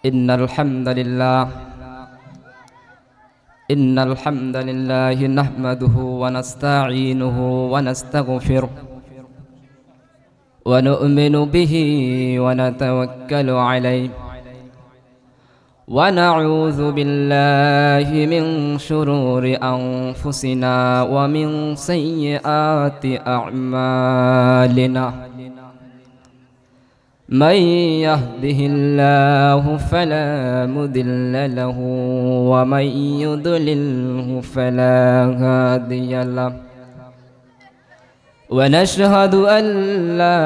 إن الحمد لله نحمده ونستعينه ونستغفره ونؤمن به ونتوكل عليه ونعوذ بالله من شرور أنفسنا ومن سيئات أعمالنا من يهده الله فلا مضل له ومن يضلله فلا هادي له ونشهد أن لا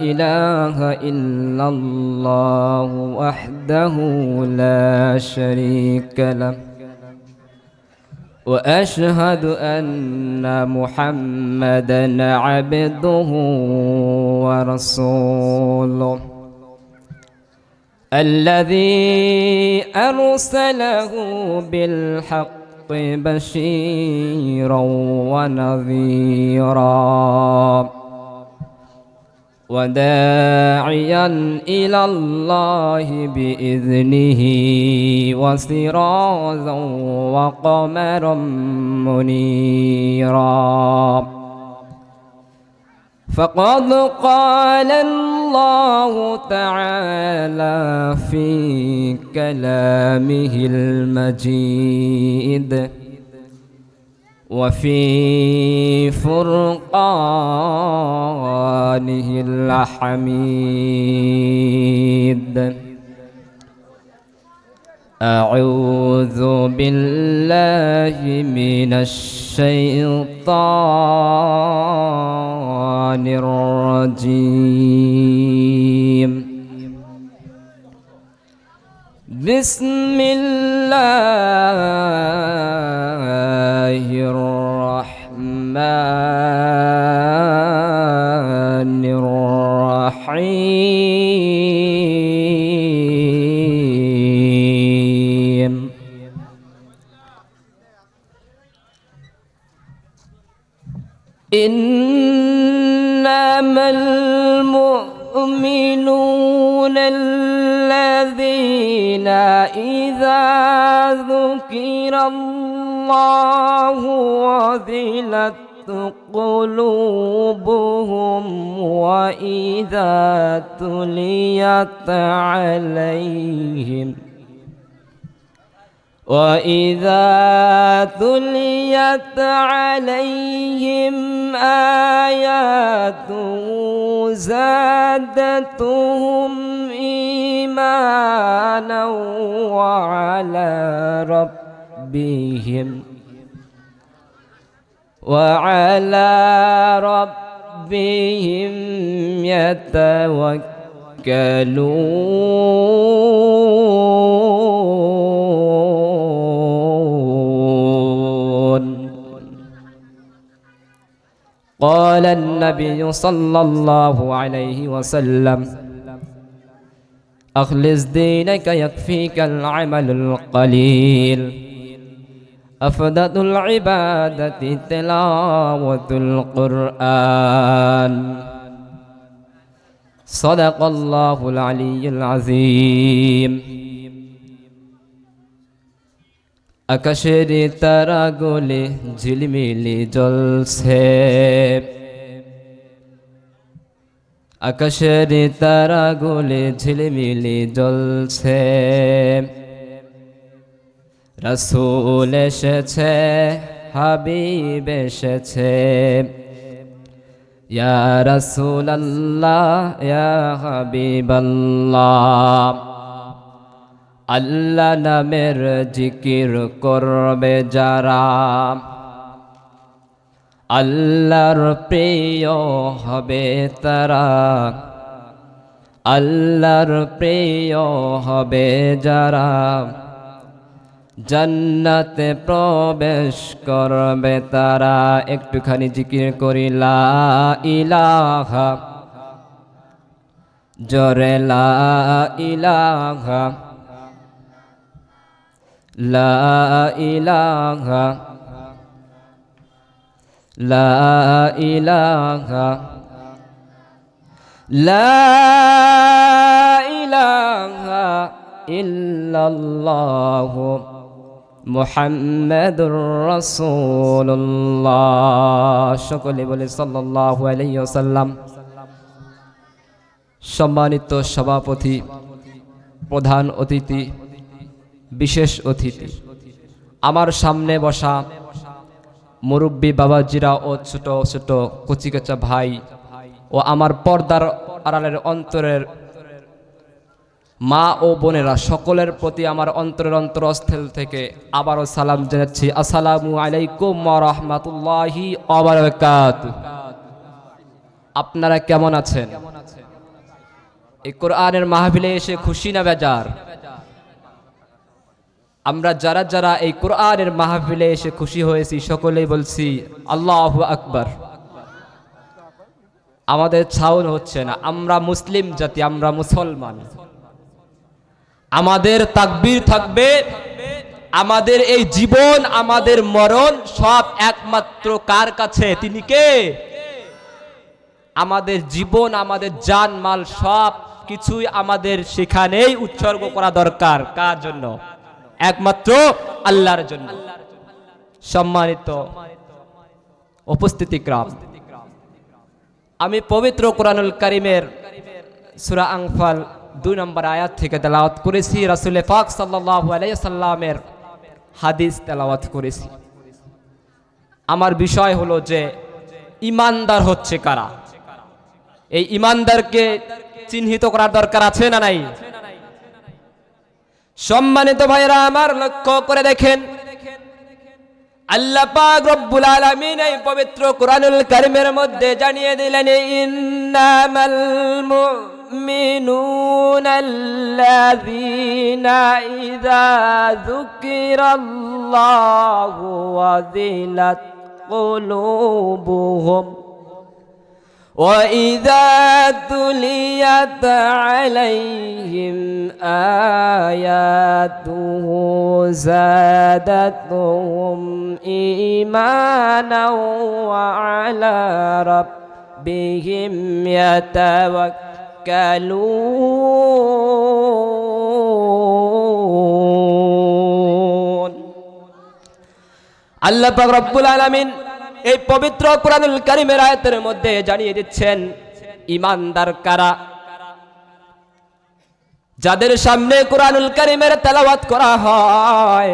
إله إلا الله وحده لا شريك له وأشهد أن محمدًا عبده ورسوله الذي أرسله بالحق بشيرا ونذيرا وداعيا إلى الله بإذنه وسراجا وقمرا منيرا فقد قال الله تعالى في كلامه المجيد وفي فرقانه الحميد أعوذ بالله من الشيطان الرجيم بسم الله الرحمن الرحيم إنما المؤمنون الذين إذا ذكر الله وجلت قلوبهم وإذا تليت عليهم آياته زادتهم إيمانا وعلى ربهم يتوكلون قال النبي صلى الله عليه وسلم أخلص دينك يكفيك العمل القليل أفضل العبادة تلاوة القرآن صدق الله العلي العظيم আকাশের তারাগুলি ঝিলমিলি জ্বলছে আকাশের তারাগুলি ঝিলমিলি জ্বলছে রাসূল এসেছে হাবিব এসেছে ইয়া রাসূলাল্লাহ ইয়া হাবিবাল্লাহ আল্লাহ নামের জিকির করবে যারা আল্লাহর প্রিয় হবে তারা আল্লাহর প্রিয় হবে যারা জান্নাতে প্রবেশ করবে তারা একটুখানি জিকির করি লা ইলাহা জোরে লা ইলাহা লা ইলাহা লা ইলাহা লা ইলাহা ইল্লাল্লাহু মুহাম্মাদুর রাসূলুল্লাহ। সকলে বলে সাল্লাল্লাহু আলাইহি ওয়াসাল্লাম। সম্মানিত সভাপতি, প্রধান অতিথি, বিশেষ অতিথি, আমার সামনে বসা মুরব্বী বাবাজিরা ও ছোট ছোট কচিকাচা ভাই ও আমার পর্দার আড়ালের অন্তরের মা ও বোনেরা, সকলের প্রতি আমার অন্তরের অন্তরস্থল থেকে আবারও সালাম জানাচ্ছি। আসসালামু আলাইকুম ওয়া রাহমাতুল্লাহি ওয়া বারাকাতুহু। আপনারা কেমন আছেন? এই কোরআনের মাহফিলে এসে খুশি না বেজার? আমরা যারা যারা এই কোরআনের মাহফিলে এসে খুশি হয়েছি সকলেই বলছি আল্লাহু আকবার। আমাদের ছাউন হচ্ছে না, আমরা মুসলিম জাতি, আমরা মুসলমান। আমাদের তাকবীর থাকবে, আমাদের এই জীবন, আমাদের মরণ সব একমাত্র কার কাছে? তিনি কে? আমাদের জীবন, আমাদের জান মাল সব কিছুই আমাদের সেখানেই উৎসর্গ করা দরকার। কার জন্য? একমাত্র আল্লাহর জন্য। সম্মানিত উপস্থিতিক্রাম, আমি পবিত্র কোরআনুল কারীমের সূরা আনফাল 2 নম্বর আয়াত থেকে তেলাওয়াত করেছি, রাসূল পাক সাল্লাল্লাহু আলাইহি সাল্লামের হাদিস তেলাওয়াত করেছি। আমার বিষয় হলো যে ঈমানদার হচ্ছে কারা? এই ঈমানদারকে চিহ্নিত করার দরকার আছে না নাই? সম্মানিত ভাইরা আমার, লক্ষ্য করে দেখেন, আল্লাহ পাক রব্বুল আলামিন এই পবিত্র কোরআনুল কারীমের মধ্যে জানিয়ে দিলেন, ইন্নামাল মুমিনুনাল্লাযীনা ইযা যুকিরাল্লাহু ওয়াজিলাত কুলুবুহুম وَإِذَا تُلِيَتْ عَلَيْهِمْ آيَاتُهُ زَادَتْهُمْ إِيمَانًا وَعَلَى رَبِّهِمْ يَتَوَكَّلُونَ। আল্লাহ পাক রব্বুল আলামিন এই পবিত্র কোরআনুল কারীমের আয়াতের মধ্যে জানিয়ে দিচ্ছেন ঈমানদার কারা। যাদের সামনে কোরআনুল কারীমের তেলাওয়াত করা হয়,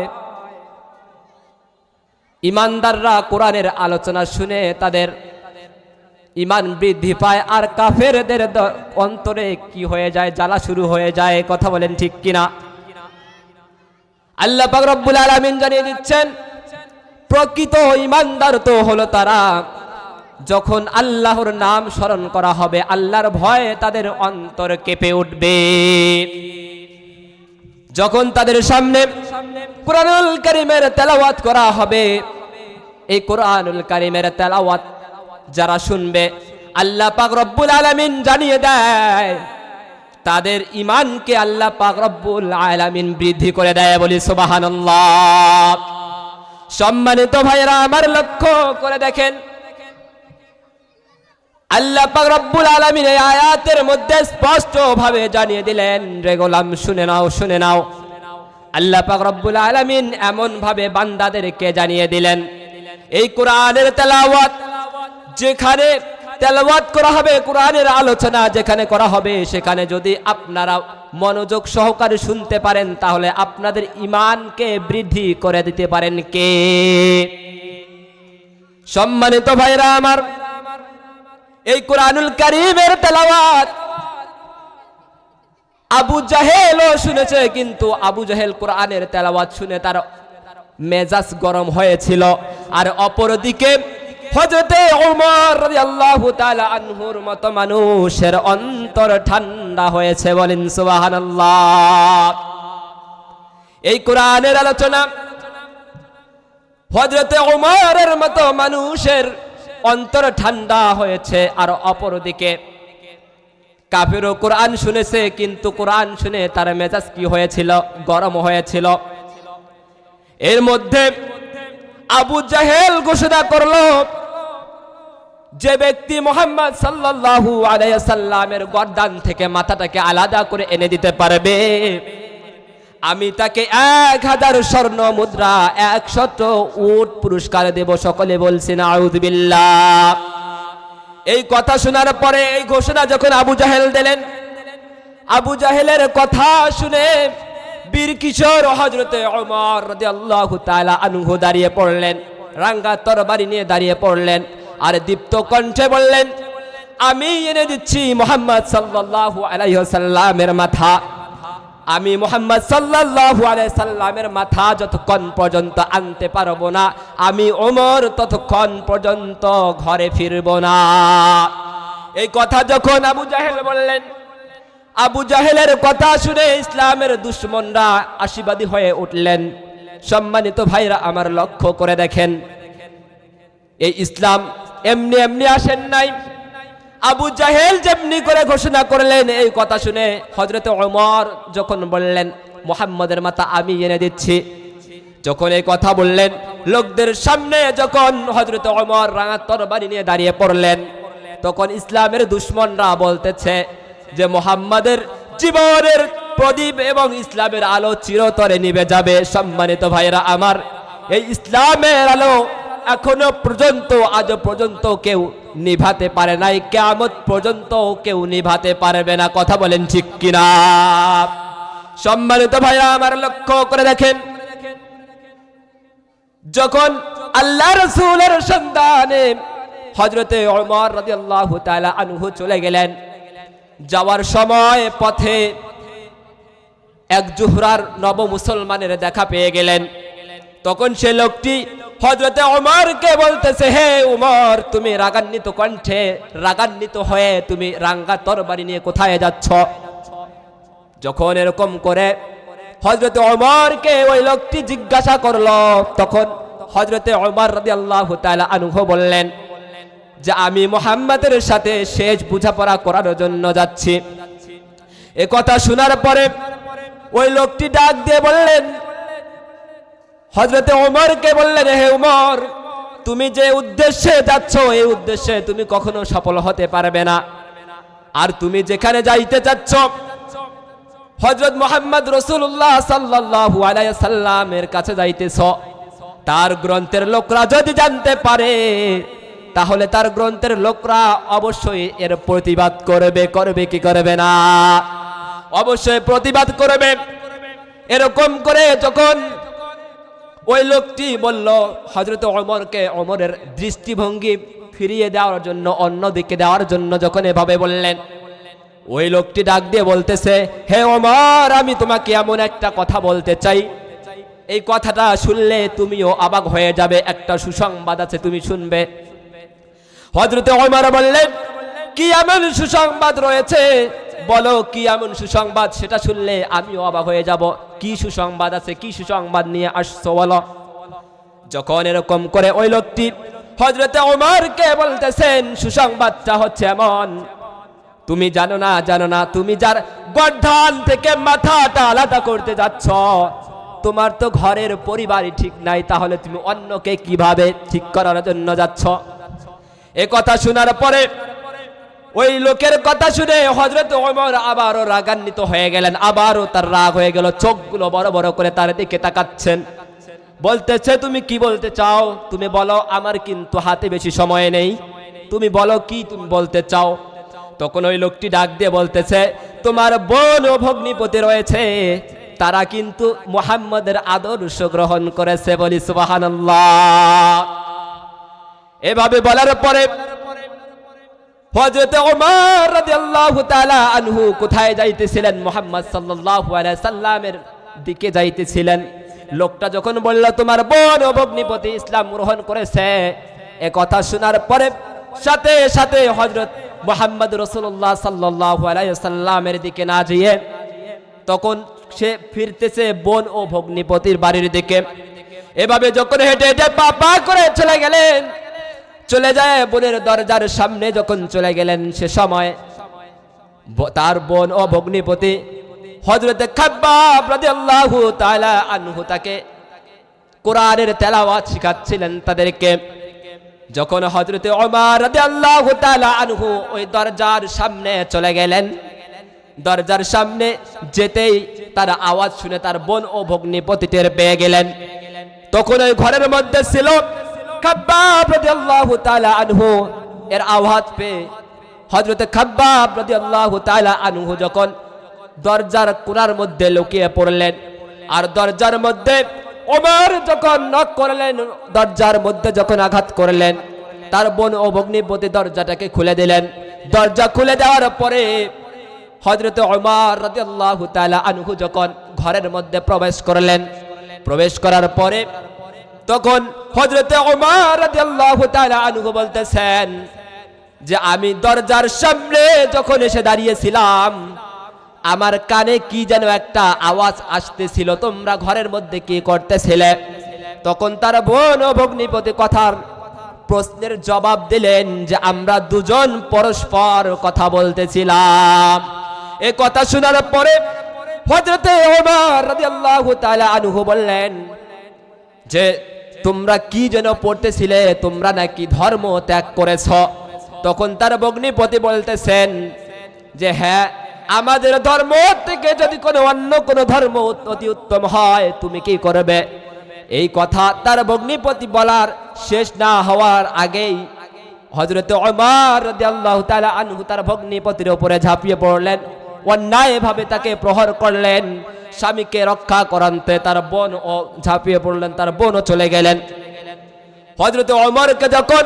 ঈমানদাররা কোরআনের আলোচনা শুনে তাদের ঈমান বৃদ্ধি পায়, আর কাফেরদের অন্তরে কি হয়ে যায়? জ্বালা শুরু হয়ে যায়। কথা বলেন ঠিক কিনা? আল্লাহ পাক রব্বুল আলামিন জানিয়ে দিচ্ছেন, প্রকৃত ঈমানদার তো হলো তারা যখন আল্লাহর নাম স্মরণ করা হবে, আল্লাহর ভয়ে তাদের অন্তর কেঁপে উঠবে। যখন তাদের সামনে কোরআনুল কারীমের তেলাওয়াত করা হবে, এই কোরআনুল কারীমের তেলাওয়াত যারা শুনবে, আল্লাহ পাক রব্বুল আলামিন জানিয়ে দেয় তাদের ঈমানকে আল্লাহ পাক রব্বুল আলামিন বৃদ্ধি করে দেয়। বলি সুবহানাল্লাহ। সম্মানিত ভাইরা আমার, লক্ষ্য করে দেখেন, আল্লাহ পাক রব্বুল আলামিন এই আয়াতের মধ্যে স্পষ্ট ভাবে জানিয়ে দিলেন, রে গোলাম শুনে নাও, শুনে নাও। আল্লাহ পাক রব্বুল আলামিন এমন ভাবে বান্দাদেরকে জানিয়ে দিলেন, এই কোরআনের তেলাওয়াত যেখানে তেলাওয়াত করা হবে, কোরআনের আলোচনা যেখানে করা হবে, সেখানে যদি আপনারা মনোযোগ সহকারে শুনতে পারেন, তাহলে আপনাদের ঈমানকে বৃদ্ধি করে দিতে পারেন কে? সম্মানিত ভাইরা আমার, এই কোরআনুল কারীমের তেলাওয়াত আবু জাহেলও শুনেছে, কিন্তু আবু জাহেল কোরআনের তেলাওয়াত শুনে তার মেজাজ গরম হয়েছিল। আর অপরদিকে হযরতে ওমর রাদিয়াল্লাহু তাআলা আনহুর মতো মানুষের অন্তর ঠান্ডা হয়েছে। বলেন সুবহানাল্লাহ। এই কোরআনের আলোচনা হযরতে ওমরের মতো মানুষের অন্তর ঠান্ডা হয়েছে, আর অপরদিকে কাফেরও কোরআন শুনেছে, কিন্তু কোরআন শুনে তার মেজাজ কি হয়েছিল? গরম হয়েছিল। এর মধ্যে আবু জাহেল ঘোষণা করলো, যে ব্যক্তি মুহাম্মদ সাল্লাল্লাহু আলাইহি সাল্লামের গর্দান থেকে মাথাটাকে আলাদা করে এনে দিতে পারবে, আমি তাকে 1000 স্বর্ণ মুদ্রা 100 উট পুরস্কার দেব। সকলে বলছেন আউযুবিল্লাহ। এই কথা শোনার পরে এই ঘোষণা যখন আবু জাহেল দিলেন, আবু জাহেলের কথা শুনে বীর কিশোর হযরতে ওমর রাদিয়াল্লাহু তাআলা আনহু দাঁড়িয়ে পড়লেন, রাঙ্গা তরবারি নিয়ে দাঁড়িয়ে পড়লেন আর দীপ্ত কণ্ঠে বললেন, আমি এনে দিচ্ছি মুহাম্মদ সাল্লাল্লাহু আলাইহি ওয়াসাল্লামের মাথা। আমি মুহাম্মদ সাল্লাল্লাহু আলাইহি সাল্লামের মাথা যতক্ষণ পর্যন্ত আনতে পারবো না, আমি ওমর ততক্ষণ পর্যন্ত ঘরে ফিরবো না। এই কথা যখন আবু জাহেল বললেন, আবু জাহেলের কথা শুনে ইসলামের দুশমনরা আশীর্বাদী হয়ে উঠলেন। সম্মানিত ভাইরা আমার, লক্ষ্য করে দেখেন, এই ইসলাম এমনি এমনি আসেন নাই। আবু জাহেল যেমনি করে ঘোষণা করলেন, এই কথা শুনে হযরতে ওমর যখন বললেন মুহাম্মদের মাথা আমি এনে দিচ্ছি, যখন এই কথা বললেন লোকদের সামনে, যখন হযরতে ওমর রাঙা তরবারি নিয়ে দাঁড়িয়ে পড়লেন, তখন ইসলামের দুশমনরা বলতেছে যে মুহাম্মাদের জীবনের প্রদীপ এবং ইসলামের আলো চিরতরে নিভে যাবে। সম্মানিত ভাইরা আমার, এই ইসলামের আলো এখনো পর্যন্ত, আজ পর্যন্ত কেউ নিভাতে পারে নাই, কিয়ামত পর্যন্ত কেউ নিভাতে পারবে না। কথা বলেন ঠিক কিনা? সম্মানিত ভাইরা আমার, লক্ষ্য করে দেখেন, যখন আল্লাহ রাসূলের সন্ধানে হযরতে ওমর রাদিয়াল্লাহু তাআলা আনহু চলে গেলেন, যাওয়ার সময় পথে এক জুহরার নব মুসলমানের দেখা পেয়ে গেলেন। তখন সে লোকটি হযরতে ওমরকে বলতেছে, হে ওমর, তুমি রাগান্বিত কণ্ঠে, রাগান্বিত হয়ে তুমি রাঙ্গা তরবারি নিয়ে কোথায় যাচ্ছ? যখন এরকম করে হযরতে ওমরকে ওই লোকটি জিজ্ঞাসা করলো, তখন হযরতে ওমর রাদিয়াল্লাহু তাআলা আনহু বললেন যে আমি মুহাম্মাদের সাথে শেষ বোঝাপড়া করার জন্য যাচ্ছি। এ কথা শোনার পরে ওই লোকটি ডাক দিয়ে বললেন, হযরতে ওমরকে বললেন, হে ওমর, তুমি যে উদ্দেশ্যে যাচ্ছ এই উদ্দেশ্যে তুমি কখনো সফল হতে পারবে না। আর তুমি যেখানে যাইতে চাচ্ছ হযরত মুহাম্মদ রাসূলুল্লাহ সাল্লাল্লাহু আলাইহি সাল্লামের কাছে যাইতেছ, তার গ্রন্থের লোকরা যদি জানতে পারে তাহলে তার গ্রন্থের লোকরা অবশ্যই এর প্রতিবাদ করবে। করবে কি করবে না? অবশ্যই প্রতিবাদ করবে। এরকম করে যখন ওই লোকটি বলল, হযরত ওমরকে ওমরের দৃষ্টিভঙ্গি ফিরিয়ে দেওয়ার জন্য, অন্যদিকে দেওয়ার জন্য যখন এভাবে বললেন, ওই লোকটি ডাক দিয়ে বলতেছে, হে ওমর, আমি তোমাকে এমন একটা কথা বলতে চাই, এই কথাটা শুনলে তুমিও অবাক হয়ে যাবে। একটা সুসংবাদ আছে, তুমি শুনবে। হযরতে ওমর বললেন, কি এমন সুসংবাদ রয়েছে? বলো কি এমন সুসংবাদ, সেটা শুনলে আমিও অবাক হয়ে যাব। কি সুসংবাদ আছে, কি সুসংবাদ নিয়ে আসছো বলো। যখন এরকম করে ওই লোকটি হযরতে ওমরকে বলতেছেন, সুসংবাদটা হচ্ছে এমন, তুমি জানো না, তুমি যার গর্দান থেকে মাথাটা আলাদা করতে যাচ্ছ, তোমার তো ঘরের পরিবারই ঠিক নাই, তাহলে তুমি অন্যকে কিভাবে ঠিক করার জন্য যাচ্ছ? এ কথা শোনার পরে ওই লোকের কথা শুনে হযরত ওমর আবারও রাগান্বিত হয়ে গেলেন, আবারও তার রাগ হয়ে গেল, চোখগুলো বড় বড় করে তার দিকে তাকাচ্ছেন। বলতেছে, তুমি কি বলতে চাও? তুমি বলো, আমার কিন্তু হাতে বেশি সময় নেই, তুমি বলো কি তুমি বলতে চাও। তখন ওই লোকটি ডাক দিয়ে বলতেছে, তোমার বোন ও ভগ্নিপতি রয়েছে, তারা কিন্তু মুহাম্মদের আদর্শ গ্রহণ করেছে। বলি সুবহানাল্লাহ। এভাবে বলার পরে হযরত ওমর রাদিয়াল্লাহু তাআলা আনহু কোথায় যাইতেছিলেন? মুহাম্মদ সাল্লাল্লাহু আলাইহি সাল্লামের দিকে যাইতেছিলেন। লোকটা যখন বলল, তোমার বোন ও ভগ্নিপতি ইসলাম গ্রহণ করেছে, এ কথা শোনার পরে সাথে সাথে হযরত মুহাম্মদ রাসূলুল্লাহ সাল্লাল্লাহু আলাইহি সাল্লামের দিকে না যেয়ে তখন সে ফিরতেছে বোন ও ভগ্নিপতির বাড়ির দিকে। এভাবে যখন হেঁটে হেঁটে পা পা করে চলে গেলেন, চলে যায় বোনের দরজার সামনে যখন চলে গেলেন, সে সময় তার বোন ও ভগ্নিপতি হযরত খাব্বাব রাদিয়াল্লাহু তাআলা আনহু তাকে কোরআনের তেলাওয়াত শিখাচ্ছিলেন তাদেরকে। যখন হযরত ওমর রাদিয়াল্লাহু তাআলা আনহু ওই দরজার সামনে চলে গেলেন, দরজার সামনে যেতেই তার আওয়াজ শুনে তার বোন ও ভগ্নিপতি টের পেয়ে গেলেন। তখন ওই ঘরের মধ্যে ছিল খাব্বাব রাদিয়াল্লাহু তাআলা আনহু। এর আওয়াজ পেয়ে হযরত খাব্বাব রাদিয়াল্লাহু তাআলা আনহু যখন দরজার কোণার মধ্যে লুকিয়ে পড়লেন, আর দরজার মধ্যে ওমর যখন নক করলেন, দরজার মধ্যে যখন আঘাত করলেন, তার বোন ও ভগ্নিপতি দরজাটাকে খুলে দিলেন। দরজা খুলে দেওয়ার পরে হযরত ওমর রাদিয়াল্লাহু তাআলা আনহু যখন ঘরের মধ্যে প্রবেশ করলেন, প্রবেশ করার পরে তখন হযরত ওমর রাদিয়াল্লাহু তাআলা আনহু বলতেছেন যে আমি দরজার সামনে যখন এসে দাঁড়িয়েছিলাম, আমার কানে কি যেন একটা আওয়াজ আসতেছিল, তোমরা ঘরের মধ্যে কি করতেছিলে? তখন তার বোন ও ভগ্নিপতি কথার প্রশ্নের জবাব দিলেন যে আমরা দুজন পরস্পর কথা বলতেছিলাম। এই কথা শোনার পরে হযরতে ওমর রাদিয়াল্লাহু তাআলা আনহু বললেন যে তোমরা কি যেন পড়তেছিলে, তোমরা নাকি ধর্ম ত্যাগ করেছ? তখন তার ভগ্নিপতি বলতেছেন যে হ্যাঁ, আমাদের ধর্ম থেকে যদি কোনো অন্য কোনো ধর্ম অতি উত্তম হয় তুমি কি করবে? এই কথা তার ভগ্নিপতি বলার শেষ না হওয়ার আগেই হযরত ওমর রাদিয়াল্লাহু তাআলা আনহু তার ভগ্নিপতির উপরে ঝাঁপিয়ে পড়লেন, অন্যায়ভাবে তাকে প্রহার করলেন। স্বামীকে রক্ষা করাতে তার বোন ও ঝাঁপিয়ে পড়লেন, তার বোনও চলে গেলেন। হযরত ওমরকে যখন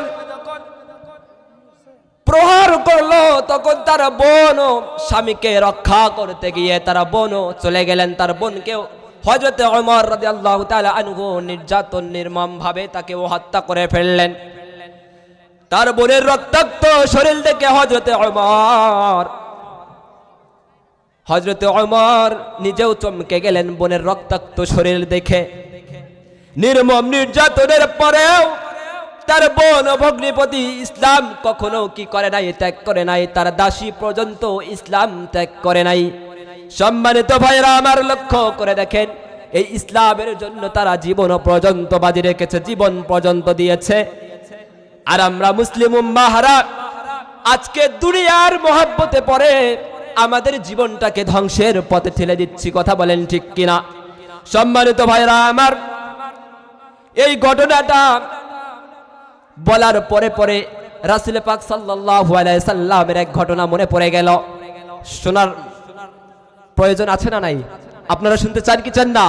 প্রহার করলো তখন তার বোনও স্বামীকে রক্ষা করতে গিয়ে তার বোনও চলে গেলেন। তার বোনকেও হযরত ওমর রাদিয়াল্লাহু তাআলা আনহু নির্যাতন নির্মম ভাবে তাকে হত্যা করে ফেললেন। তার বোনের রক্তাক্ত শরীর দেখে হযরত ওমর নিজেও চমকে গেলেন। বোনের রক্তাক্ত শরীর দেখে নির্মম নির্যাতনের পরেও তার বোন ও ভগ্নিপতি ইসলাম কখনো কি করে নাই, ত্যাগ করে নাই। তার দাসী পর্যন্ত ইসলাম ত্যাগ করে নাই। সম্মানিত ভাইরা আমার, লক্ষ্য করে দেখেন, এই ইসলামের জন্য তারা জীবন পর্যন্ত বাজি রেখেছে, জীবন পর্যন্ত দিয়েছে। আর আমরা মুসলিম উম্মাহরা আজকে দুনিয়ার মহব্বতে পড়ে আমাদের জীবনটাকে ধ্বংসের পথে ঠেলে দিচ্ছি। কথা বলেন ঠিক কিনা? সম্মানিত ভাইরা আমার, এই ঘটনাটা বলার পরে পরে রাসূল পাক সাল্লাল্লাহু আলাইহি সাল্লামের এক ঘটনা মনে পড়ে গেল। শোনার প্রয়োজন আছে না নাই? আপনারা শুনতে চান কি চান না?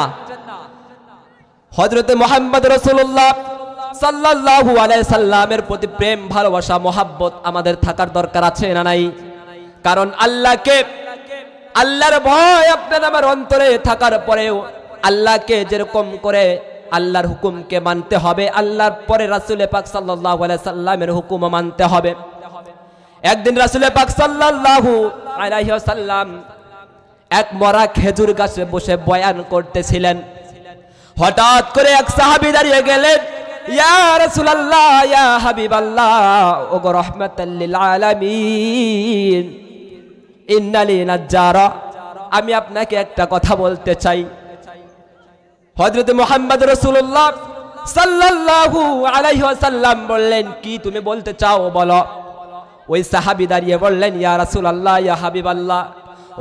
হযরতে মুহাম্মদ রাসূলুল্লাহ সাল্লাল্লাহু আলাইহি সাল্লামের প্রতি প্রেম, ভালোবাসা, মহব্বত আমাদের থাকার দরকার আছে না নাই? কারণ আল্লাহর ভয় আপনার আমার অন্তরে থাকার পরেও আল্লাহকে যেরকম করে আল্লাহর হুকুমকে মানতে হবে, আল্লাহর পরে রাসূল পাক সাল্লাল্লাহু আলাইহি সাল্লামের হুকুম মানতে হবে। একদিন রাসূল পাক সাল্লাল্লাহু আলাইহি ওয়াসাল্লাম এক মরা খেজুর গাছে বসে বয়ান করতেছিলেন। হঠাৎ করে এক সাহাবী দাঁড়িয়ে গেলেন, ইয়া রাসূলুল্লাহ, ইয়া হাবিবাল্লাহ, ওগো রাহমাতাল লিল আলামিন, ইন্নালি নাজ্জারা, আমি আপনাকে একটা কথা বলতে চাই। হযরত মুহাম্মদ রাসূলুল্লাহ সাল্লাল্লাহু আলাইহি ওয়াসাল্লাম বললেন, কি তুমি বলতে চাও বলো। ওই সাহাবী দাঁড়িয়ে বললেন, ইয়া রাসূলুল্লাহ, ইয়া হাবিবাল্লাহ,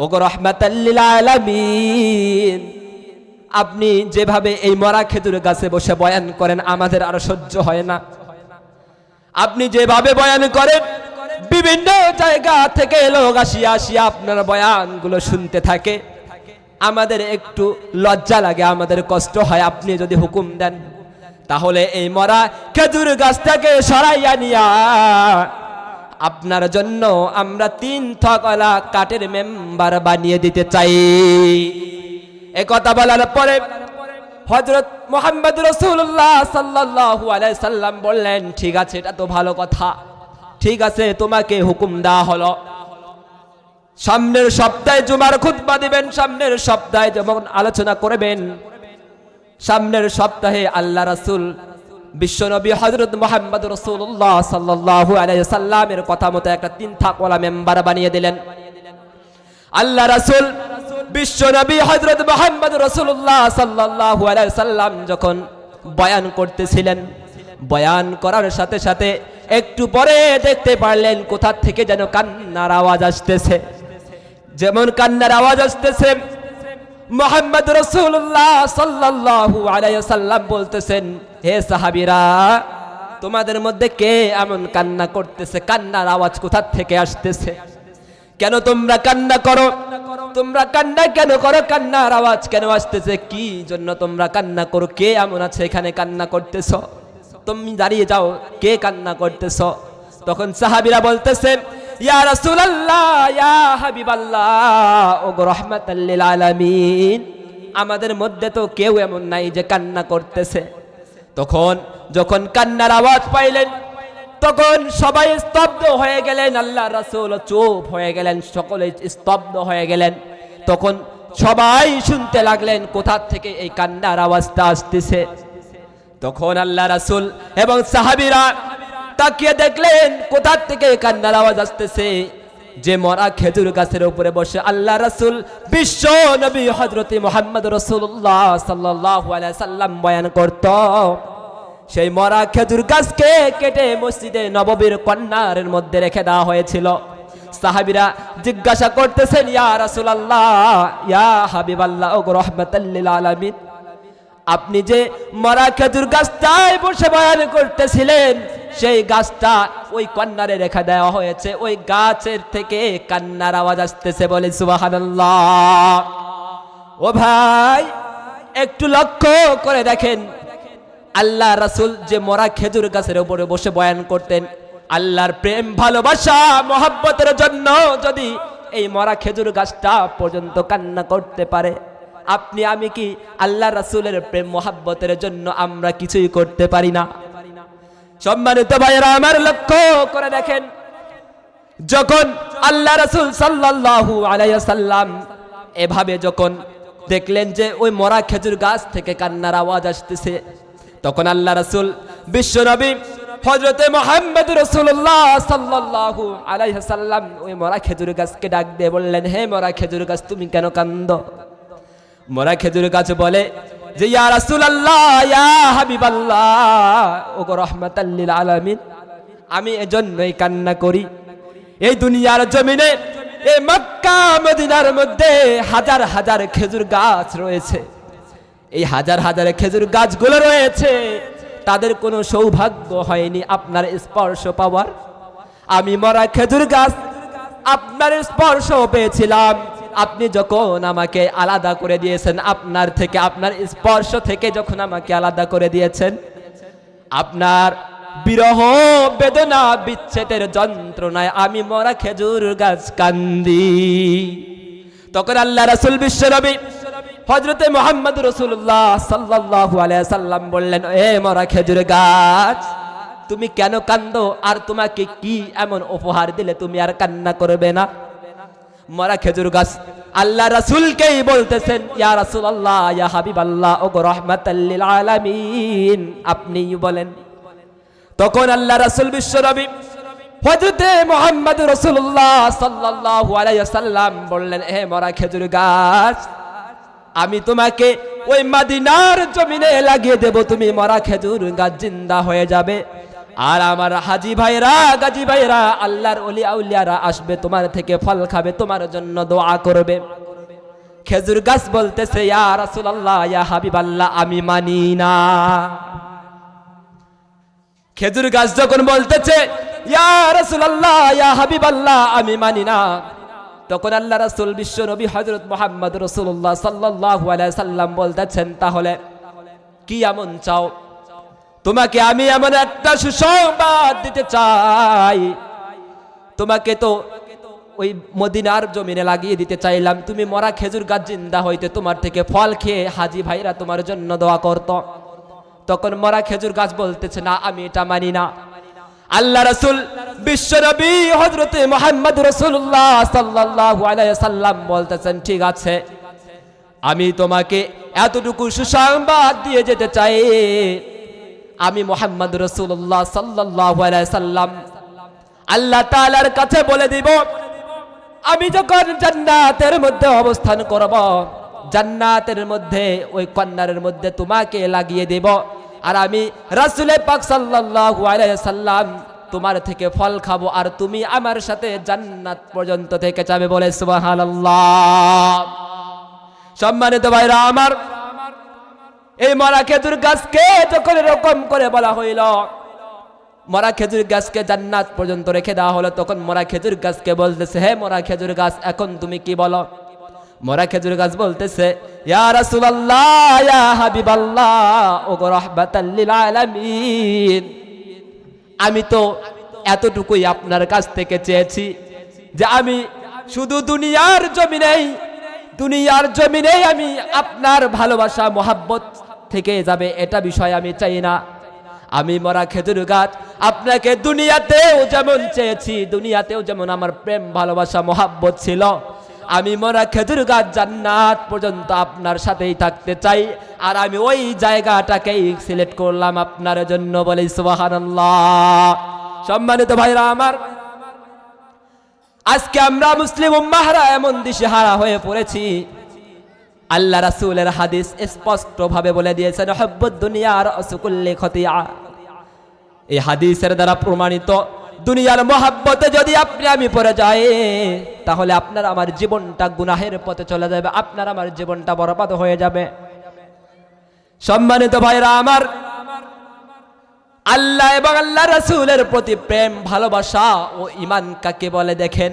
ওগো রাহমাতাল লিল আলামিন, আপনি যেভাবে এই মরা খেজুর গাছে বসে বয়ান করেন আমাদের আর সহ্য হয় না। আপনি যেভাবে বয়ান করেন বিভিন্ন জায়গা থেকে লোক আসিয়া আপনার বয়ানগুলো শুনতে থাকে, আমাদের একটু লজ্জা লাগে, আমাদের কষ্ট হয়। আপনি যদি হুকুম দেন তাহলে এই মরা খেজুর গাছটাকে সরাইয়া নিয়া আপনার জন্য আমরা 3 থকলা কাঠের মেম্বার বানিয়ে দিতে চাই। এই কথা বলার পরে হযরত মুহাম্মদ রাসূলুল্লাহ সাল্লাল্লাহু আলাইহি সাল্লাম বললেন, ঠিক আছে, এটা তো ভালো কথা, ঠিক আছে, তোমাকে হুকুম দেওয়া হলো। সামনের সপ্তাহে জুমার খুতবা দিবেন, সামনের সপ্তাহে যেমন আলোচনা করবেন, সামনের সপ্তাহে আল্লাহ রাসূল বিশ্বনবী হযরত মুহাম্মদ রাসূলুল্লাহ সাল্লাল্লাহু আলাইহি সাল্লামের কথা মতো একটা 3 থাকওয়ালা মেম্বার বানিয়ে দিলেন। আল্লাহ রাসূল বিশ্বনবী হযরত মুহাম্মদ রাসূলুল্লাহ সাল্লাল্লাহু আলাইহি সাল্লাম যখন বয়ান করতেছিলেন, বয়ান করার সাথে সাথে একটু পরে দেখতে পারলেন কোথা থেকে যেন কান্নার আওয়াজ আসতেছে। যেমন কান্নার আওয়াজ আসতেছে, মুহাম্মদ রাসূলুল্লাহ সাল্লাল্লাহু আলাইহি ওয়াসাল্লাম বলতেছেন, হে সাহাবীরা, তোমাদের মধ্যে কে এমন কান্না করতেছে? কান্নার আওয়াজ কোথা থেকে আসতেছে? কেন তোমরা কান্না করো? তোমরা কান্না কেন করো? কান্নার আওয়াজ কেন আসতেছে? কি জন্য তোমরা কান্না করো? কে এমন আছে এখানে কান্না করতেছো? তুমি দাঁড়িয়ে যাও, কে কান্না করতেছো? তখন সাহাবীরা বলতেছেন, ইয়া রাসূলুল্লাহ, ইয়া হাবিবাল্লাহ, ও গো রাহমাতাল লিল আলামিন, আমাদের মধ্যে তো কেউ এমন নাই যে কান্না করতেছে। তখন যখন কান্নার আওয়াজ পাইলেন, তখন সবাই স্তব্ধ হয়ে গেলেন। আল্লাহ রাসূল চুপ হয়ে গেলেন, সকলে স্তব্ধ হয়ে গেলেন। তখন সবাই শুনতে লাগলেন কোথা থেকে এই কান্নার আওয়াজটা আসতেছে। তখন আল্লাহ রাসূল এবং সাহাবীরা তাকিয়ে দেখলেন কোথা থেকে কান্নার আওয়াজ আসতেছে। যে মরা খেজুর গাছের উপরে বসে আল্লাহ রাসূল বিশ্ব নবী হযরত মুহাম্মদ রাসূলুল্লাহ সাল্লাল্লাহু আলাইহি সাল্লাম বয়ান করত, সেই মরা খেজুর গাছকে কেটে মসজিদে নববীর কর্নারের মধ্যে রেখে দেওয়া হয়েছিল। সাহাবীরা জিজ্ঞাসা করতেছেন, ইয়া রাসূলুল্লাহ, ইয়া হাবিবাল্লাহ, ও রাহমাতাল লিল আলামিন, আপনি যে মরা খেজুর গাছটায় বসে বয়ান করতেছিলেন, সেই গাছটা ওই কর্নারে রেখে দেওয়া হয়েছে, ওই গাছের থেকে কান্নার আওয়াজ আসতেছে। বলে সুবহানাল্লাহ। ও ভাই, একটু লক্ষ্য করে দেখেন, আল্লাহ রাসূল যে মরা খেজুর গাছের উপরে বসে বয়ান করতেন, আল্লাহর প্রেম ভালোবাসা মহব্বতের জন্য যদি এই মরা খেজুর গাছটা পর্যন্ত কান্না করতে পারে, আপনি আমি কি আল্লাহ রাসূলের প্রেম মহব্বতের জন্য আমরা কিছুই করতে পারি না? সম্মানিত ভাইয়েরা আমার, লক্ষ্য করে দেখেন, যখন আল্লাহ রাসূল সাল্লাল্লাহু আলাইহি ওয়াসাল্লাম এভাবে যখন দেখলেন যে ওই মরা খেজুর গাছ থেকে কান্নার আওয়াজ আসতেছে, তখন আল্লাহ রাসূল বিশ্বনবী হযরতে মুহাম্মদ রাসূলুল্লাহ সাল্লাল্লাহু আলাইহি ওয়াসাল্লাম ওই মরা খেজুর গাছকে ডাক দিয়ে বললেন, হে মরা খেজুর গাছ, তুমি কেন কান্দো? মরা খেজুর গাছ বলে যে, ইয়া রাসূলুল্লাহ, ইয়া হাবিবাল্লাহ, ও গো রাহমাতাল লিল আলামিন, আমি এজন্যই কান্না করি, এই দুনিয়ার জমিনে, এই মক্কা মদিনার মধ্যে হাজার হাজার খেজুর গাছ রয়েছে। এই হাজার হাজার খেজুর গাছগুলো রয়েছে, তাদের কোনো সৌভাগ্য হয়নি আপনার স্পর্শ পাওয়ার। আমি মরা খেজুর গাছ আপনার স্পর্শ পেয়েছিলাম, আপনি যখন আমাকে আলাদা করে দিয়েছেন, আপনার থেকে, আপনার স্পর্শ থেকে যখন আমাকে আলাদা করে দিয়েছেন, আপনার বিরহ বেদনা বিচ্ছেদের যন্ত্রণায় আমি মরা খেজুর গাছ কান্দি। তখন আল্লাহ রাসূল বিশ্বনবী হযরতে মুহাম্মদ রাসূলুল্লাহ সাল্লাল্লাহু আলাইহি সাল্লাম বললেন, এ মরা খেজুর গাছ, তুমি কেন কান্দো? আর তোমাকে কি এমন উপহার দিলে তুমি আর কান্না করবে না? মরা খেজুর গাছ আল্লাহ রাসূলকেই বলতেছেন, ইয়া রাসূলুল্লাহ, ইয়া হাবিবাল্লাহ, ও গো রাহমাতাল লিল আলামিন, আপনিই বলেন। তখন আল্লাহ রাসূল বিশ্বনবী হযরতে মুহাম্মদ রাসূলুল্লাহ সাল্লাল্লাহু আলাইহি ওয়াসাল্লাম বললেন, হে মরা খেজুর গাছ, আমি তোমাকে ওই মদিনার জমিনে লাগিয়ে দেব, তুমি মরা খেজুর গাছ জিন্দা হয়ে যাবে। আর আমার হাজী ভাইরা, গাজী ভাইরা, আল্লাহর ওলি আউলিয়ারা আসবে, তোমার থেকে ফল খাবে, তোমার জন্য দোয়া করবে। খেজুর গাছ বলতেছে, ইয়া রাসূলুল্লাহ, ইয়া হাবিবাল্লাহ, আমি মানি না। খেজুর গাছ যখন বলতেছে, ইয়া রাসূলুল্লাহ, ইয়া হাবিবাল্লাহ, আমি মানি না, তখন আল্লাহ রাসূল বিশ্ব নবী হযরত মুহাম্মদ রাসূলুল্লাহ সাল্লাল্লাহু আলাইহি সাল্লাম বলতেছেন, তাহলে কি এমন চাও? তোমাকে আমি এমন একটা সুসংবাদ দিতে চাই, তোমাকে তো ওই মদিনার জমিনে লাগিয়ে দিতে চাইলাম, তুমি মরা খেজুর গাছ জিন্দা হইতে, তোমার থেকে ফল খেয়ে হাজী ভাইরা তোমার জন্য দোয়া করত। তখন মরা খেজুর গাছ বলতেছে, না, আমি এটা মানি না। আল্লাহ রাসূল বিশ্বনবী হযরতে মুহাম্মদ রাসূলুল্লাহ সাল্লাল্লাহু আলাইহি সাল্লাম বলতেছেন, ঠিক আছে, আমি তোমাকে এতটুকু সুসংবাদ দিয়ে যেতে চাই, আমি মুহাম্মদ রাসূলুল্লাহ সাল্লাল্লাহু আলাইহি সাল্লাম আল্লাহ তাআলার কাছে বলে দিব, আমি যখন জান্নাতের মধ্যে অবস্থান করব, জান্নাতের মধ্যে ওই কর্নারের মধ্যে তোমাকে লাগিয়ে দেব, আর আমি রাসূল পাক সাল্লাল্লাহু আলাইহি সাল্লাম তোমার থেকে ফল খাবো, আর তুমি আমার সাথে জান্নাত পর্যন্ত থেকে যাবে। বলে সুবহানাল্লাহ। সম্মানিত ভাইরা আমার, এই মরা খেজুর গাছকে যখন এরকম করে বলা হইল, মরা খেজুর গাছকে জান্নাত পর্যন্ত রেখে দেওয়া হলো, তখন মরা খেজুর গাছকে বলতেছে, হে মরা খেজুর গাছ, এখন তুমি কি বলো? মরা খেজুর গাছ বলতেছে, ইয়া রাসূলুল্লাহ, ইয়া হাবিবাল্লাহ, ওগো রাহমাতাল লিল আলামিন, আমি তো এতটুকুই আপনার কাছ থেকে চেয়েছি যে আমি শুধু দুনিয়ার জমিনেই আমি আপনার ভালোবাসা মোহাব্বত থেকে যাবে এটা বিষয় আমি চাই না। আমি মরা খেজুর গাছ আপনাকে দুনিয়াতেও যেমন চেয়েছি, দুনিয়াতেও যেমন আমার প্রেম ভালোবাসা মোহাব্বত ছিল, আমি মরা খেজুর গাছ জান্নাত পর্যন্ত আপনার সাথেই থাকতে চাই। আর আমি ওই জায়গাটাকেই সিলেক্ট করলাম আপনার জন্য, বলি সুবহানাল্লাহ। সম্মানিত ভাইরা আমার, আজকে আমরা মুসলিম উম্মাহরা এমন দিশেহারা হয়ে পড়েছি। আল্লাহ রাসূলের হাদিস স্পষ্ট ভাবে বলে দিয়েছেন, হুব্বুদ দুনিয়া রাসু কুল্লি খতিয়া। এই হাদিসের দ্বারা প্রমাণিত, দুনিয়ার মহাব্বতে যদি আপনি আমি পড়ে যাই, তাহলে আপনার আমার জীবনটা গুনাহের পথে চলে যাবে, আপনার আমার জীবনটা বরবাদ হয়ে যাবে। সম্মানিত ভাইরা আমার, আল্লাহ এবং আল্লাহ রাসূলের প্রতি প্রেম ভালোবাসা ও ঈমান কাকে বলে দেখেন।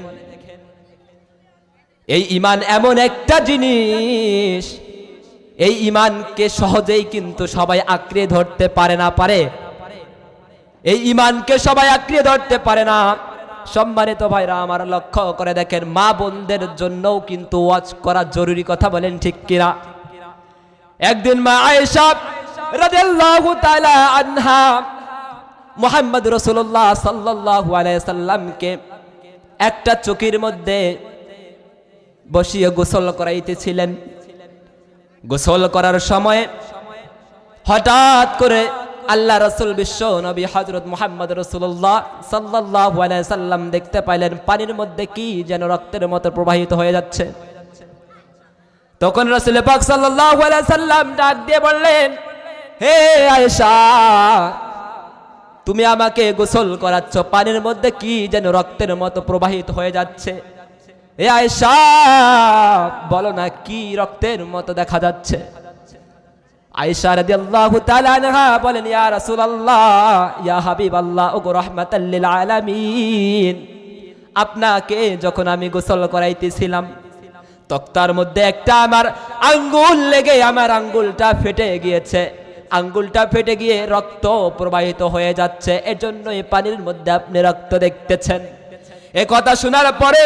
এই ঈমান এমন একটা জিনিস, এই ঈমানকে সহজেই কিন্তু সবাই আঁকড়ে ধরতে পারে না। এই ঈমানকে সবাই আঁকড়ে ধরতে পারে না। সম্মানিত ভাইরা আমার, লক্ষ্য করে দেখেন, মা বোনদের জন্যও কিন্তু ওয়াজ করা জরুরি, কথা বলেন ঠিক কিনা? একদিন মা আয়েশা রাদিয়াল্লাহু তাআলা আনহা মুহাম্মদ রাসূলুল্লাহ সাল্লাল্লাহু আলাইহি সাল্লামকে একটা চকির মধ্যে বসিয়ে গোসল করাইতেছিলেন। গোসল করার সময় হঠাৎ করে আল্লাহ রাসূল বিশ্ব নবী হযরত মুহাম্মদ রাসূলুল্লাহ সাল্লাল্লাহু আলাইহি সাল্লাম দেখতে পাইলেন পানির মধ্যে কি যেন রক্তের মতো প্রবাহিত হয়ে যাচ্ছে। তখন রাসূল পাক সাল্লাল্লাহু আলাইহি সাল্লাম ডাক দিয়ে বললেন, হে আয়েশা, তুমি আমাকে গোসল করাচ্ছ, পানির মধ্যে কি যেন রক্তের মতো প্রবাহিত হয়ে যাচ্ছে। হে আয়েশা, বলো না কি রক্তের মতো দেখা যাচ্ছে? আয়েশা রাদিয়াল্লাহু তাআলা আনহা বলেন, ইয়া রাসূলুল্লাহ, ইয়া হাবিবাল্লাহ, ওগো রাহমাতাল লিল আলামিন, আপনাকে যখন আমি গোসল করাইতেছিলাম, তক্তার মধ্যে একটা আমার আঙ্গুল লেগে আমার আঙ্গুলটা ফেটে গিয়েছে। আঙ্গুলটা ফেটে গিয়ে রক্ত প্রবাহিত হয়ে যাচ্ছে, এজন্য এই পানির মধ্যে আপনি রক্ত দেখতেছেন। এই কথা শোনার পরে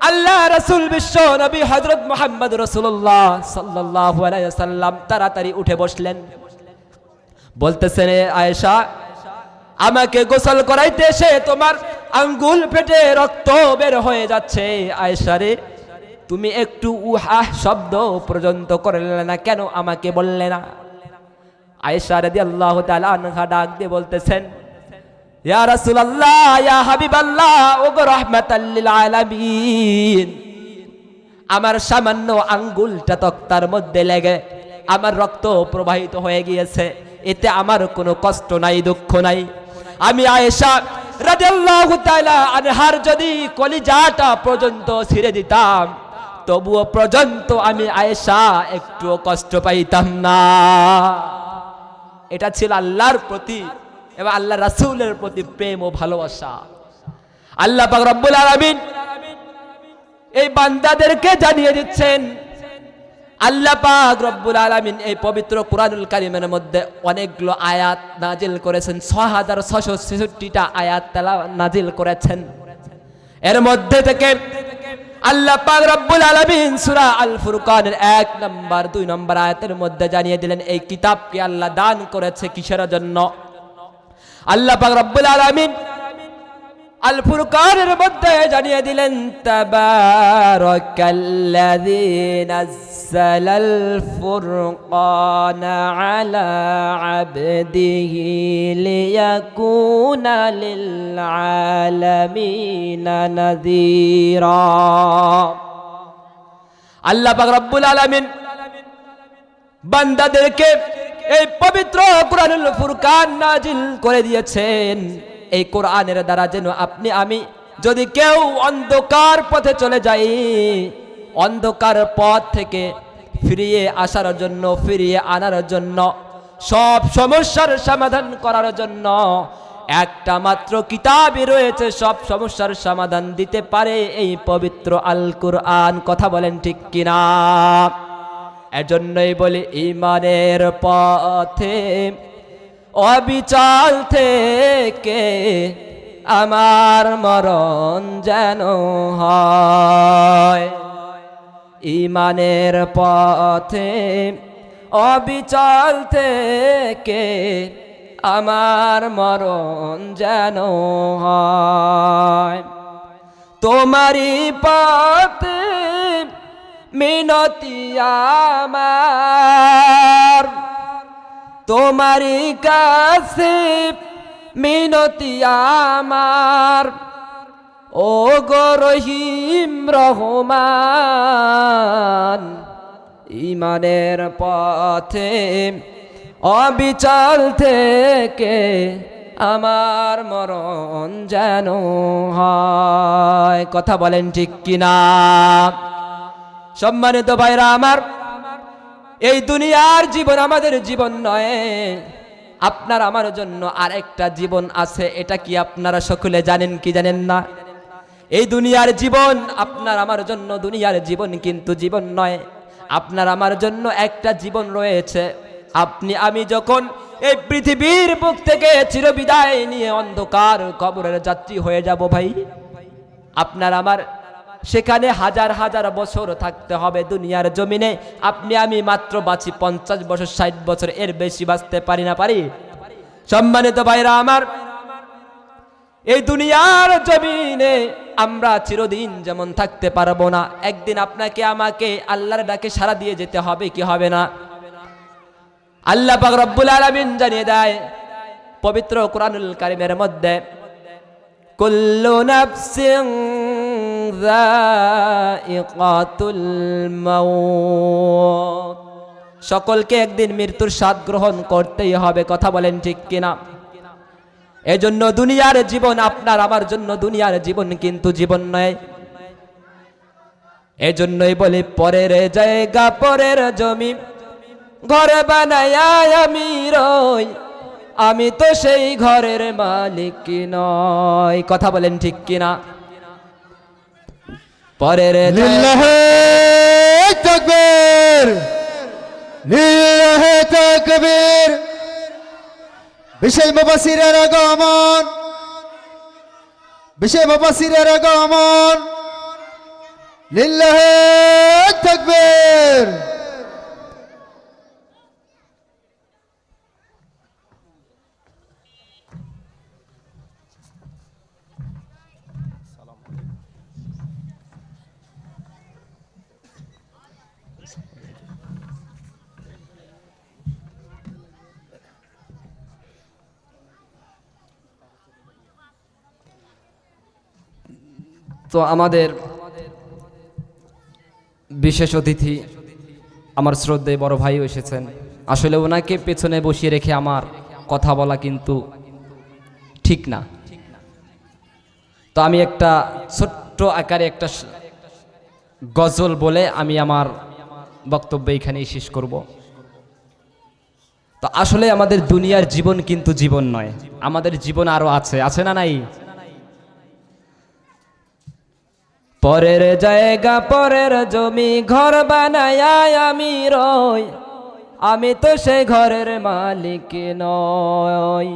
আল্লাহ রাসূল বিশ্ব নবী হযরত মুহাম্মদ রাসূলুল্লাহ সাল্লাল্লাহু আলাইহি ওয়াসাল্লাম তাড়াতাড়ি উঠে বসলেন। বলতেছেন, আয়েশা, আমাকে গোসল করাইতে এসে তোমার আঙ্গুল ফেটে রক্ত বের হয়ে যাচ্ছে। আয়েশা রে, তুমি একটু উহাহ শব্দ পর্যন্ত করলে না কেন, আমাকে বললে না? আয়েশা রাদিয়াল্লাহু তাআলা আনহা ডাক দিয়ে বলতেছেন, ইয়া রাসূলুল্লাহ, ইয়া হাবিবাল্লাহ, ওগো রাহমাতাল লিল আলামিন, আমার সামান্য আঙ্গুলটা তক্তার মধ্যে লেগে আমার রক্ত প্রবাহিত হয়ে গিয়েছে, এতে আমার কোনো কষ্ট নাই, দুঃখ নাই। আমি আয়েশা রাদিয়াল্লাহু তাআলা আনহার যদি কলিজাটা পর্যন্ত ছিঁড়ে দিতাম, তবুও পর্যন্ত আমি আয়েশা একটুও কষ্ট পাইতাম না। এটা ছিল আল্লাহর প্রতি এবং আল্লাহ রাসূলের প্রতি প্রেম ও ভালোবাসা। আল্লাহ পাক রব্বুল আলামিন এই বান্দাদেরকে জানিয়ে দিচ্ছেন, আল্লাহ পাক রব্বুল আলামিন এই পবিত্র কুরআনুল কারীমের মধ্যে অনেকগুলো আয়াত নাজিল করেছেন, 6666টা আয়াত নাজিল করেছেন। এর মধ্যে থেকে আল্লাহ পাক রব্বুল আলামিন সূরা আল ফুরকানের 1 নম্বর 2 নম্বর আয়াতের মধ্যে জানিয়ে দিলেন এই কিতাবকে আল্লাহ দান করেছে কিসের জন্য। আল্লাহ পাক রব্বুল আলামিন আল ফুরকানের মধ্যে জানিয়ে দিলেন, তাবারাকাল্লাযী নাযালাল ফুরকানা আলা আবদিহি লিয়াকুনা লিল আলামিনা নাযীরা। আল্লাহ পাক রব্বুল আলামিন বান্দাদেরকে এই পবিত্র কুরআনুল ফুরকান নাজিল করে দিয়েছেন। এই কোরআনের দ্বারা যেন আপনি আমি যদি কেউ অন্ধকার পথে চলে যাই, অন্ধকার পথ থেকে ফিরিয়ে আসার জন্য, ফিরিয়ে আনার জন্য, সব সমস্যার সমাধান করার জন্য একটা মাত্র কিতাবই রয়েছে, সব সমস্যার সমাধান দিতে পারে, এই পবিত্র আল কুরআন। কথা বলেন ঠিক কিনা? এজন্যই বলি ঈমানের পথে অবিচল থেকে আমার মরণ যেন হয়। ঈমানের পথে অবিচল থেকে আমার মরণ যেন হয়। তোমারই পথে মিনতি আমার, তোমারই কাছে মিনতি আমার, ও গো রহিম রহমান। ঈমানের পথে অবিচল থেকে আমার মরণ যেন হয়। কথা বলেন ঠিক কিনা? সম্মানিত ভাইরা আমার, এই দুনিয়ার জীবন আমাদের জীবন নয়, আপনার আমার জন্য আরেকটা জীবন আছে। এটা কি আপনারা সকলে জানেন কি জানেন না? এই দুনিয়ার জীবন আপনার আমার জন্য দুনিয়ার জীবন কিন্তু জীবন নয়। আপনার আমার জন্য একটা জীবন রয়েছে। আপনি আমি যখন এই পৃথিবীর বুক থেকে চিরবিদায় নিয়ে অন্ধকার কবরের যাত্রী হয়ে যাব ভাই, আপনার আমার সেখানে হাজার হাজার বছর থাকতে হবে দুনিয়ার জমিনে। আপনি আমি মাত্র বাঁচি 50 বছর, 60 বছর, এর বেশি বাঁচতে পারি না পারি? সম্মানিত ভাইরা আমার, এই দুনিয়ার জমিনে আমরা চিরদিন যেমন থাকতে পারবো না, একদিন আপনাকে আমাকে আল্লাহর ডাকে সাড়া দিয়ে যেতে হবে কি হবে না? আল্লাহ পাক রব্বুল আলামিন জানিয়ে দেয় পবিত্র কোরআনুল কারীমের মধ্যে, কুল্লু নাফসিন যায়িকাতুল মাউত, সকলকে একদিন মৃত্যুর স্বাদ গ্রহণ করতেই হবে। কথা বলেন ঠিক কিনা? এজন্য দুনিয়ার জীবন আপনার আমার জন্য দুনিয়ার জীবন কিন্তু জীবন নয়। এজন্যই বলি পরের জায়গা পরের জমি ঘর বানায়া আমি রই, আমি তো সেই ঘরের মালিক নয়। কথা বলেন ঠিক কিনা? পরের লিল্লাহে তাকবীর, লিল্লাহে তাকবীর। বিশেষ মুফাসসিরের আগমন, বিশেষ মুফাসসিরের আগমন। লিল্লাহে তাকবীর। তো আমাদের বিশেষ অতিথি আমার শ্রদ্ধেয় বড় ভাই এসেছেন। আসলে ওনাকে পেছনে বসিয়ে রেখে আমার কথা বলা কিন্তু ঠিক না। তো আমি একটা ছোট্ট আকারে একটা গজল বলে আমি আমার বক্তব্য এখানেই শেষ করব। তো আসলে আমাদের দুনিয়ার জীবন কিন্তু জীবন নয়, আমাদের জীবন আরো আছে, আছে না নাই? পরের জায়গা পরের জমি ঘর বানায়া আমি রই, আমি তো সেই ঘরের মালিক নই।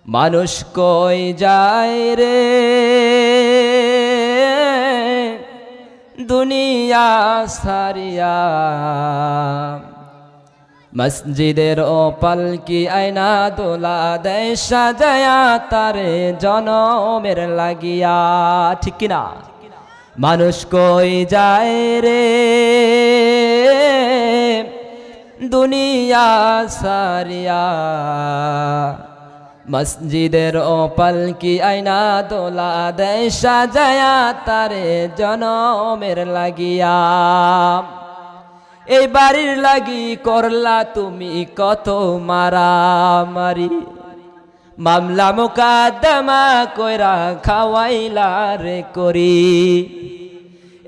মানুষ কই যায় রে দুনিয়া সারিয়া, মসজিদের ও পালকি আয়না দোলা দেয় সাজায়া তারে জনমের লাগিয়া। ঠিক কিনা? মানুষ কই যায় রে দুনিয়া সারিয়া, মসজিদের ও পালকি আয়না দোলা দেয় সাজায়া তারে জনমের লাগিয়া। এই বাড়ির লাগি করলা তুমি কত মারামারি, মামলা মোকদ্দমা কইরা খাওয়াইলা রে করি।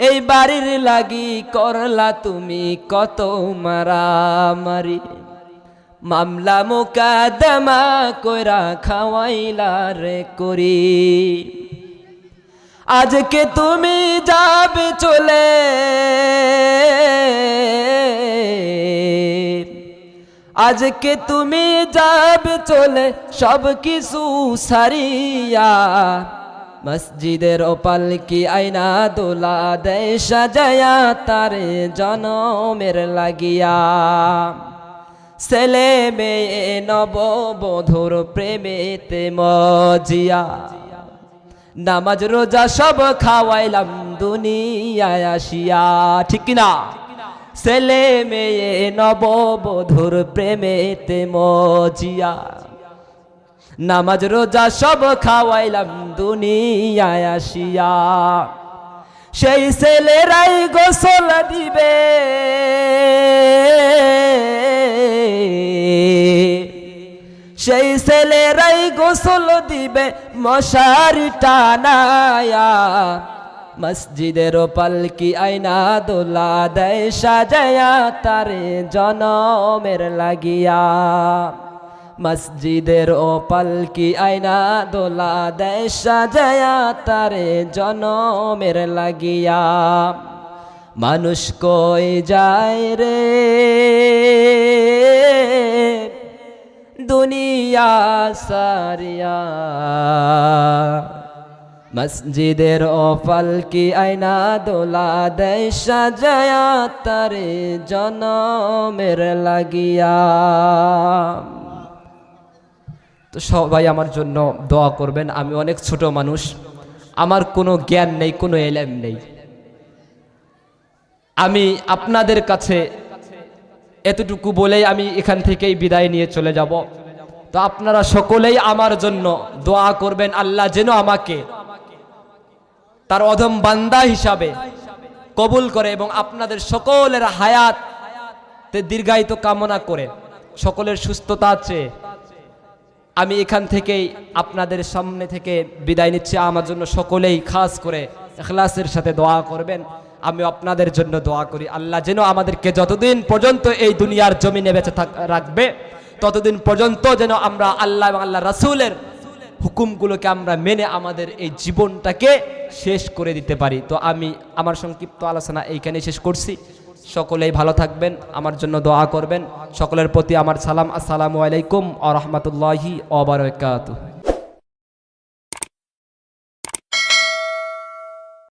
এই বাড়ির লাগি করলা তুমি কত মারামারি, মামলা মোকদ্দমা কইরা খাওয়াইলা রে করি। আজকে তুমি যাবে চলে, আজকে তুমি যাবে চলে সব কিছু সারিয়া, মসজিদের পালকি আয়না দোলা দেয় সাজায়া তারে জনমের লাগিয়া। ছেলে মেয়ে নববধূর প্রেমেতে মজিয়া, নামাজ রোজা সব খাওয়াইলাম দুনিয়ায় আসিয়া। ঠিক কিনা? ছেলে মেয়ে নববধূর প্রেমেতে মজিয়া, নামাজ রোজা সব খাওয়াইলাম দুনিয়ায় আসিয়া। সেই ছেলেরাই গোসল দিবে, সেই ছেলেরাই গোসল দিবে মশারি টানায়া, মসজিদের পালকি আয়না দোলা দেয় সাজায়া তারে জনমের লাগিয়া। মসজিদের ও পালকি আয়না দোলা দেয় সাজায়া তারে জনমের লাগিয়া। মানুষ কই যায় রে দুনিয়া সারিয়া, মসজিদের ও পালকি আয়না দোলা দেয় সাজায়া তারে জনমের লাগিয়া। তো সবাই আমার জন্য দোয়া করবেন। আমি অনেক ছোট মানুষ, আমার কোনো জ্ঞান নেই, কোনো এলেম নেই। আমি আপনাদের কাছে এতটুকু বলেই আমি এখান থেকেই বিদায় নিয়ে চলে যাব। তো আপনারা সকলেই আমার জন্য দোয়া করবেন, আল্লাহ যেন আমাকে তার অধম বান্দা হিসাবে কবুল করে এবং আপনাদের সকলের হায়াতে দীর্ঘায়িত কামনা করে সকলের সুস্থতা আছে। আমি এখান থেকেই আপনাদের সামনে থেকে বিদায় নিচ্ছি। আমার জন্য সকলেই খাস করে ইখলাসের সাথে দোয়া করবেন। আমি আপনাদের জন্য দোয়া করি, আল্লাহ যেন আমাদেরকে যতদিন পর্যন্ত এই দুনিয়ার জমিনে বেঁচে রাখবে ততদিন পর্যন্ত যেন আমরা আল্লাহ এবং আল্লাহ রাসূলের হুকুমগুলোকে আমরা মেনে আমাদের এই জীবনটাকে শেষ করে দিতে পারি। তো আমি আমার সংক্ষিপ্ত আলোচনা এইখানে শেষ করছি। সকলেই ভালো থাকবেন, আমার জন্য দোয়া করবেন। সকলের প্রতি আমার সালাম। আসসালামু আলাইকুম ওয়া রাহমাতুল্লাহি ওয়া বারাকাতুহু।